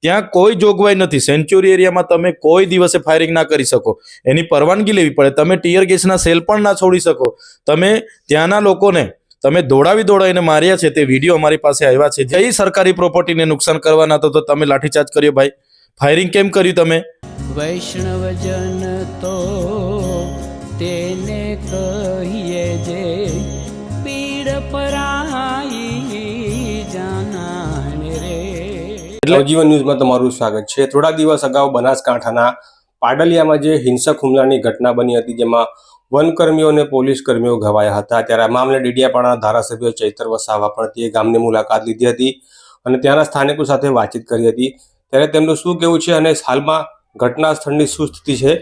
ત્યાં કોઈ જોગવાઈ નથી। સેન્ચ્યુરી એરિયામાં તમે કોઈ દિવસે ફાયરિંગ ના કરી શકો, એની પરવાનગી લેવી પડે। તમે ટીયર ગેસના સેલ પણ ના છોડી શકો। તમે ત્યાંના લોકોને તમે દોડાવીને માર્યા છે, તે વિડીયો અમારી પાસે આવ્યા છે। કઈ સરકારી પ્રોપર્ટીને નુકસાન કરવાના તો તમે લાઠીચાર્જ કર્યો ભાઈ? ફાયરિંગ કેમ કર્યું તમે? વૈષ્ણવજન તો તેને કહીએ જે પીડ પરાઈ જાનાને રે। નવજીવન ન્યૂઝમાં તમારું સ્વાગત છે। થોડા દિવસ અગાઉ બનાસકાંઠાના પાડલિયામાં જે હિંસક હુમલાની ઘટના બની હતી, જેમાં વનકર્મીઓ અને પોલીસ કર્મીઓ ઘવાયા હતા, ત્યારે આ મામલે ડેડિયાપાડાના ધારાસભ્ય ચૈતર વસાવા પણ તે ગામની મુલાકાત લીધી હતી અને ત્યાંના સ્થાનિકો સાથે વાતચીત કરી હતી। ત્યારે તેમનું શું કહેવું છે અને હાલમાં ઘટના સ્થળની શું સ્થિતિ છે,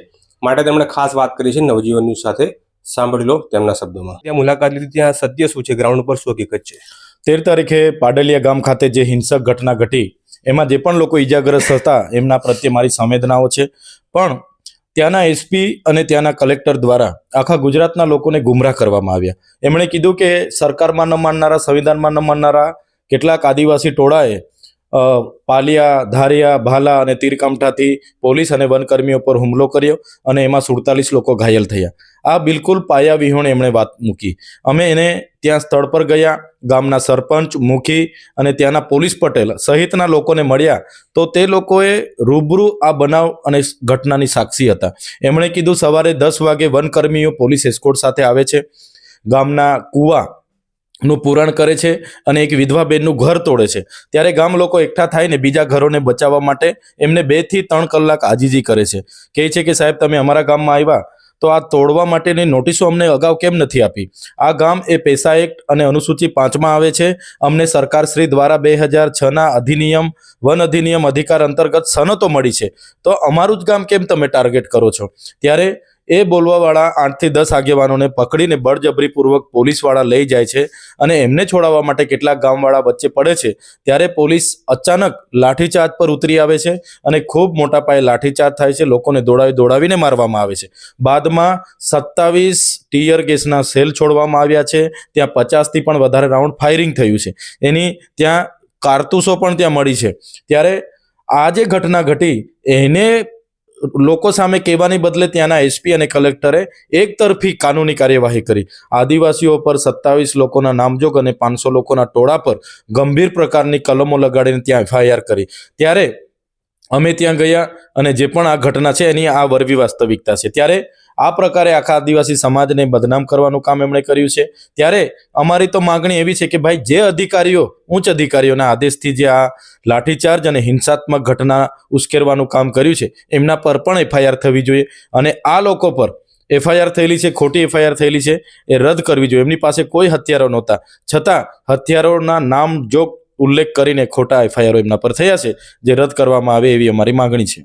માટે તેમણે ખાસ વાત કરી છે નવજીવન ન્યૂઝ સાથે। સાંભળી લો તેમના શબ્દોમાં। ત્યાં મુલાકાત લીધી, ત્યાં સત્ય શું છે, ગ્રાઉન્ડ પર શું હકીકત છે? 13 તારીખે પાડલિયા ગામ ખાતે જે હિંસક ઘટના ઘટી, એમાં જે પણ લોકો ઈજાગ્રસ્ત હતા એમના પ્રત્યે મારી સંવેદનાઓ છે। પણ ત્યાંના એસપી અને ત્યાંના કલેક્ટર દ્વારા આખા ગુજરાતના લોકોને ગુમરાહ કરવામાં આવ્યા। એમણે કીધું કે સરકારમાં ન માનનારા, સંવિધાનમાં ન માનનારા કેટલાક આદિવાસી ટોળાએ પાલિયા, ધારિયા, ભાલા અને તીરકામઠાથી પોલીસ અને વનકર્મીઓ પર હુમલો કર્યો અને એમાં 47 લોકો ઘાયલ થયા। આ બિલકુલ પાયા વિહોણ એમણે વાત મૂકી। અમે એને ત્યાં સ્થળ પર ગયા, ગામના સરપંચ, મુખી અને ત્યાંના પોલીસ પટેલ સહિતના લોકોને મળ્યા, તો તે લોકોએ રૂબરૂ આ બનાવ અને ઘટનાની સાક્ષી હતા। એમણે કીધું સવારે 10 વાગે વનકર્મીઓ પોલીસ એસ્કોર્ટ સાથે આવે છે, ગામના કૂવા નું પુરાણ કરે છે અને એક વિધવા બેનનું ઘર તોડે છે। ત્યારે ગામ લોકો એકઠા થઈને બીજા ઘરોને બચાવવા માટે એમને 2 થી 3 કલાક આજીજી કરે છે। કહે છે કે સાહેબ, તમે અમારા ગામમાં આવ્યા તો આ તોડવા માટેની નોટિસો અમને અગાઉ કેમ નથી આપી? આ ગામ એ પેસા એક્ટ અને અનુસૂચિ 5માં આવે છે। અમને સરકારશ્રી દ્વારા 2006ના અધિનિયમ, વન અધિનિયમ અધિકાર અંતર્ગત સનતો મળી છે, તો અમારું જ ગામ કેમ તમે ટાર્ગેટ કરો છો? ત્યારે એ બોલવાવાળા 8 થી 10 આગેવાનોને પકડીને બળજબરીપૂર્વક પોલીસવાળા લઈ જાય છે અને એમને છોડાવવા માટે કેટલાક ગામવાળા વચ્ચે પડે છે। ત્યારે પોલીસ અચાનક લાઠીચાર્જ પર ઉતરી આવે છે અને ખૂબ મોટા પાયે લાઠીચાર્જ થાય છે। લોકોને દોડાવીને મારવામાં આવે છે। બાદમાં 27 ટીયર ગેસના સેલ છોડવામાં આવ્યા છે। ત્યાં 50 થી પણ વધારે રાઉન્ડ ફાયરિંગ થયું છે। એની ત્યાં કારતૂસો પણ ત્યાં મળી છે। ત્યારે આ જે ઘટના ઘટી એને લોકો સામે કહેવાની બદલે ત્યાંના એસપી અને કલેક્ટરે એકતરફી કાનૂની કાર્યવાહી કરી। આદિવાસીઓ પર 27 લોકોના નામજોગ અને 500 લોકોના ટોળા પર ગંભીર પ્રકારની કલમો લગાડીને ત્યાં એફઆઈઆર કરી। ત્યારે અમે ત્યાં ગયા અને જે પણ આ ઘટના છે એની આ વરવી વાસ્તવિકતા છે। ત્યારે આ પ્રકારે આખા આદિવાસી સમાજને બદનામ કરવાનું કામ એમણે કર્યું છે। ત્યારે અમારી તો માગણી એવી છે કે ભાઈ, જે અધિકારીઓ, ઉચ્ચ અધિકારીઓના આદેશથી જે આ લાઠીચાર્જ અને હિંસાત્મક ઘટના ઉશ્કેરવાનું કામ કર્યું છે, એમના પર પણ એફઆઈઆર થવી જોઈએ અને આ લોકો પર એફઆઈઆર થયેલી છે, ખોટી એફઆઈઆર થયેલી છે, એ રદ કરવી જોઈએ। એમની પાસે કોઈ હથિયારો નહોતા, છતાં હથિયારોના નામ જોગ ઉલ્લેખ કરીને ખોટા એફઆઈઆર એમના પર થયા છે, જે રદ કરવામાં આવે એવી અમારી માગણી છે।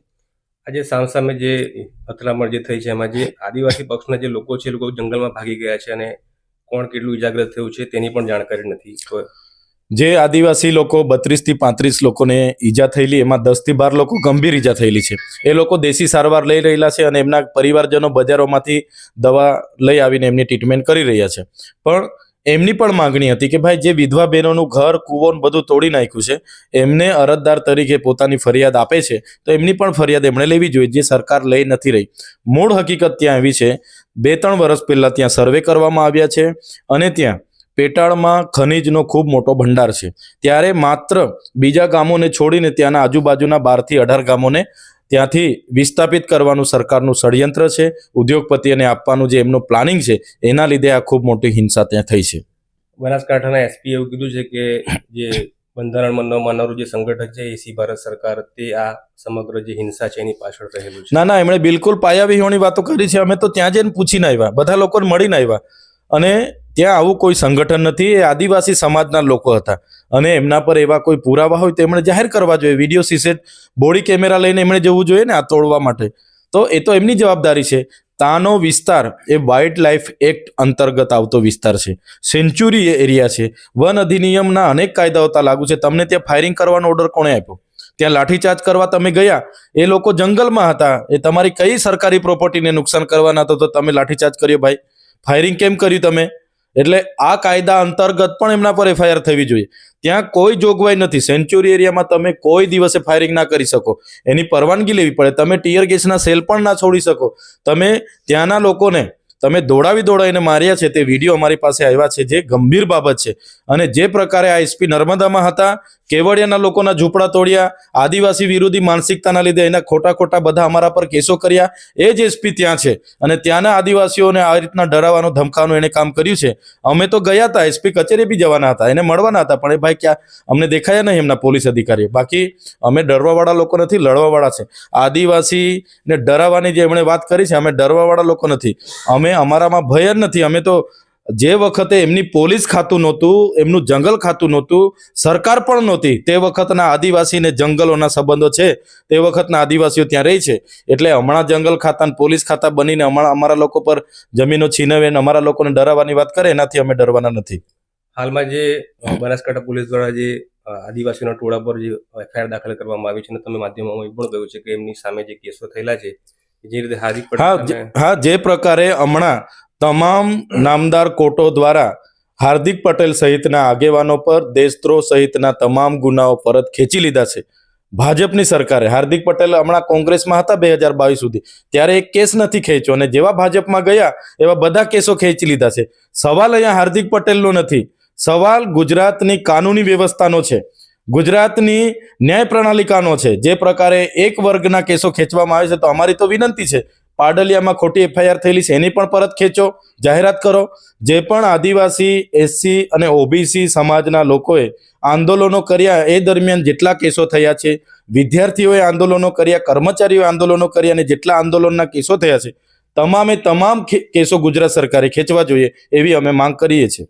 આજે સામસામે જે અથડામણ જે થઈ છે, એમાં જે આદિવાસી પક્ષના જે લોકો છે, એ લોકો જંગલમાં ભાગી ગયા છે અને કોણ કેટલું ઇજાગ્રસ્ત થયું છે તેની પણ જાણકારી નથી। તો જે આદિવાસી લોકો 32 થી 35 લોકોને ઈજા થયેલી, એમાં 10 થી 12 લોકો ગંભીર ઈજા થયેલી છે। એ લોકો દેશી સારવાર લઈ રહેલા છે અને એમના પરિવારજનો બજારોમાંથી દવા લઈ આવીને એમની ટ્રીટમેન્ટ કરી રહ્યા છે। પણ એમની પણ માંગણી હતી કે ભાઈ, જે વિધવા બહેનોનું ઘર, કૂવો બધું તોડી નાખ્યું છે, એમને અરજદાર તરીકે પોતાની ફરિયાદ આપે છે, તો એમની પણ ફરિયાદ એમણે લેવી જોઈએ, જે સરકાર લઈ નથી રહી। મૂળ હકીકત ત્યાં એવી છે, 2-3 વર્ષ પહેલા ત્યાં સર્વે કરવામાં આવ્યા છે અને ત્યાં પેટાળમાં ખનીજનો ખૂબ મોટો ભંડાર છે। ત્યારે માત્ર બીજા ગામોને છોડીને ત્યાંના આજુબાજુના 12 થી 18 ગામોને ત્યાંથી વિસ્થાપિત કરવાનું સરકારનું ષડયંત્ર છે। ઉદ્યોગપતિઓને આપવાનું જે એમનું પ્લાનિંગ છે, એના લીધે આ ખૂબ મોટી હિંસા ત્યાં થઈ છે। બનાસકાંઠાના એસપી એવું કીધું છે કે જે બંધારણમાં ન માનનારું જે સંગઠન છે, એસી ભારત સરકાર, તે આ સમગ્ર જે હિંસા છે એની પાછળ રહેલું છે। ના, એમણે બિલકુલ પાયાવિહોણી વાતો કરી છે। અમે તો ત્યાં જઈને પૂછીને આવ્યા, બધા લોકોને મળીને આવ્યા અને ત્યાં આવું કોઈ સંગઠન નથી। એ આદિવાસી સમાજના લોકો હતા અને એમના પર એવા કોઈ પુરાવા હોય તો એમણે જાહેર કરવા જોઈએ। વિડીયો સીસેટ, બોડી કેમેરા લઈને એમણે જવું જોઈએ ને આ તોડવા માટે। તો એ તો એમની જવાબદારી છે। તાનો વિસ્તાર એ વાઇલ્ડ લાઈફ એક્ટ અંતર્ગત આવતો વિસ્તાર છે, સેન્ચ્યુરી એરિયા છે, વન અધિનિયમના અનેક કાયદાઓ ત્યાં લાગુ છે। તમને ત્યાં ફાયરિંગ કરવાનો ઓર્ડર કોણે આપ્યો? ત્યાં લાઠીચાર્જ કરવા તમે ગયા, એ લોકો જંગલમાં હતા, એ તમારી કઈ સરકારી પ્રોપર્ટીને નુકસાન કરવાના હતા તો તમે લાઠીચાર્જ કર્યો ભાઈ? ફાયરિંગ કેમ કર્યું તમે? એટલે આ કાયદા અંતર્ગત પણ એમના પર એફઆઈઆર થવી જોઈએ। ત્યાં કોઈ જોગવાઈ નથી. સેન્ચ્યુરી એરિયામાં તમે કોઈ દિવસે ફાયરિંગ ના કરી શકો, એની પરવાનગી લેવી પડે. તમે ટીયર ગેસના સેલ પણ ના છોડી શકો. તમે ત્યાંના લોકોને તમે દોડાવીને માર્યા છે, તે વિડીયો અમારી પાસે આવ્યા છે, જે ગંભીર બાબત છે. અને જે પ્રકારે આ એસપી નર્મદામાં હતા, કેવડિયાના લોકોના ઝૂંપડા તોડ્યા, આદિવાસી વિરોધી માનસિકતાના લીધે એના ખોટા બધા અમારા પર કેસો કર્યા, એ જ એસપી ત્યાં છે. અને ત્યાંના આદિવાસીઓને આ રીતના ડરાવવાનું ધમકાવવાનું એને કામ કર્યું છે. અમે તો ગયા હતા, એસપી કચેરી બી જવાના હતા, એને મળવાના હતા, પણ એ ભાઈ ક્યાં અમને દેખાયા નહીં એમના પોલીસ અધિકારીઓ. બાકી અમે ડરવાવાળા લોકો નથી, લડવાવાળા છે. આદિવાસીને ડરાવવાની જે એમણે વાત કરી છે, અમે ડરવાવાળા લોકો નથી. અમારામાં ભય જ નથી. અમે તો જે વખતે એમની પોલીસ ખાતું નહોતું, એમનું જંગલ ખાતું નહોતું, સરકાર પણ નહોતી, તે વખતના આદિવાસી ને જંગલોના સંબંધો છે, તે વખતના આદિવાસીઓ ત્યાં રહી છે. એટલે હમણાં જંગલ ખાતા પોલીસ ખાતા બનીને હમણાં અમારા લોકો પર જમીનો છીનવે ને અમારા લોકોને ડરાવવાની વાત કરે, એનાથી અમે ડરવાના નથી. હાલમાં જે બનાસકાંઠા પોલીસ દ્વારા જે આદિવાસીઓના ટોળા પર જે એફઆઈઆર દાખલ કરવામાં આવી છે, અને તમે માધ્યમોમાં એ પણ કહ્યું છે કે એમની સામે જે કેસો થયેલા છે, જે રીતે હાર્દિક પટેલ જે પ્રકારે હમણાં તમામ નામદાર કોર્ટો દ્વારા હાર્દિક પટેલ સહિતના આગેવાનો પર દેશદ્રોહ સહિતના તમામ ગુનાઓ પરત ખેંચી લીધા છે ભાજપની સરકારે. હાર્દિક પટેલ હમણાં કોંગ્રેસમાં હતા 2022 સુધી, ત્યારે એક કેસ નથી ખેંચ્યો, અને જેવા ભાજપમાં ગયા એવા બધા કેસો ખેંચી લીધા છે. સવાલ અહીંયા હાર્દિક પટેલનો નથી, સવાલ ગુજરાતની કાનૂની વ્યવસ્થાનો છે, ગુજરાતની ન્યાય પ્રણાલિકાનો છે. જે પ્રકારે એક વર્ગના કેસો ખેંચવામાં આવે છે, તો અમારી તો વિનંતી છે, પાડલિયામાં ખોટી એફઆઈઆર થયેલી છે એની પણ પરત ખેંચો, જાહેરાત કરો. જે પણ આદિવાસી, એસસી અને ઓબીસી સમાજના લોકોએ આંદોલનો કર્યા, એ દરમિયાન જેટલા કેસો થયા છે, વિદ્યાર્થીઓએ આંદોલનો કર્યા, કર્મચારીઓએ આંદોલનો કર્યા, અને જેટલા આંદોલનના કેસો થયા છે, તમામ કેસો ગુજરાત સરકારે ખેંચવા જોઈએ, એવી અમે માંગ કરીએ છીએ.